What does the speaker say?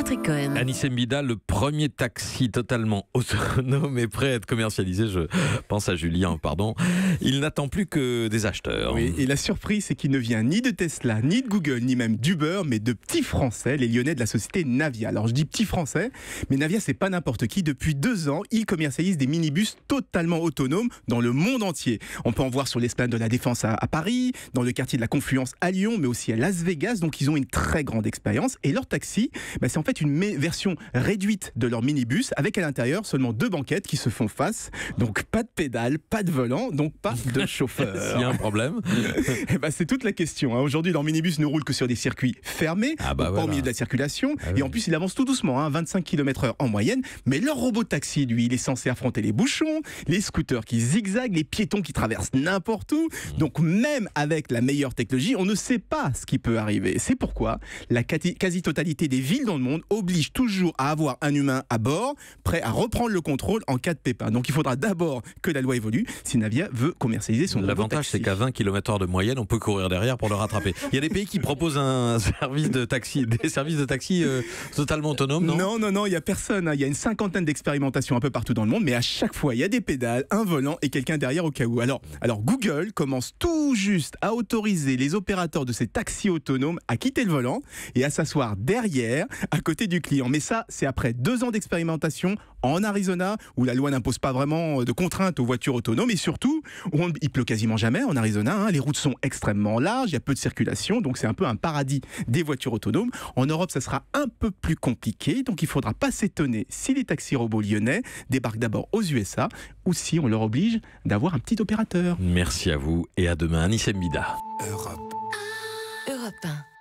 Patrick Cohen. Anis Mbida, le premier taxi totalement autonome est prêt à être commercialisé. Je pense à Julien, pardon. Il n'attend plus que des acheteurs. Oui, et la surprise, c'est qu'il ne vient ni de Tesla, ni de Google, ni même d'Uber, mais de petits Français, les Lyonnais de la société Navia. Alors je dis petits Français, mais Navia, c'est pas n'importe qui. Depuis 2 ans, ils commercialisent des minibus totalement autonomes dans le monde entier. On peut en voir sur l'esplanade de la Défense à Paris, dans le quartier de la Confluence à Lyon, mais aussi à Las Vegas. Donc ils ont une très grande expérience. Et leur taxi, c'est en fait une version réduite de leur minibus, avec à l'intérieur seulement 2 banquettes qui se font face. Donc pas de pédale, pas de volant, donc pas de chauffeur. S'il y a un problème. C'est toute la question. Aujourd'hui, leur minibus ne roule que sur des circuits fermés, pas au milieu de la circulation. Et en plus, il avance tout doucement, 25 km/h en moyenne. Mais leur robot de taxi, lui, il est censé affronter les bouchons, les scooters qui zigzaguent, les piétons qui traversent n'importe où. Donc même avec la meilleure technologie, on ne sait pas ce qui peut arriver. C'est pourquoi la quasi-totalité des villes dans le monde oblige toujours à avoir un humain à bord, prêt à reprendre le contrôle en cas de pépin. Donc il faudra d'abord que la loi évolue si Navia veut commercialiser son robot taxi. L'avantage, c'est qu'à 20 km/h de moyenne, on peut courir derrière pour le rattraper. Il y a des pays qui proposent un service de taxi, des services de taxi totalement autonomes, non ? Non, il n'y a personne. Il y a une 50aine d'expérimentations un peu partout dans le monde, mais à chaque fois, il y a des pédales, un volant et quelqu'un derrière au cas où. Alors Google commence tout juste à autoriser les opérateurs de ces taxis autonomes à quitter le volant et à s'asseoir derrière, à côté du client. Mais ça, c'est après 2 ans d'expérimentation en Arizona, où la loi n'impose pas vraiment de contraintes aux voitures autonomes, et surtout, où il pleut quasiment jamais en Arizona. Les routes sont extrêmement larges, il y a peu de circulation, donc c'est un peu un paradis des voitures autonomes. En Europe, ça sera un peu plus compliqué, donc il ne faudra pas s'étonner si les taxis robots lyonnais débarquent d'abord aux USA, ou si on leur oblige d'avoir un petit opérateur. Merci à vous et à demain. Anis Mbida. Europe 1.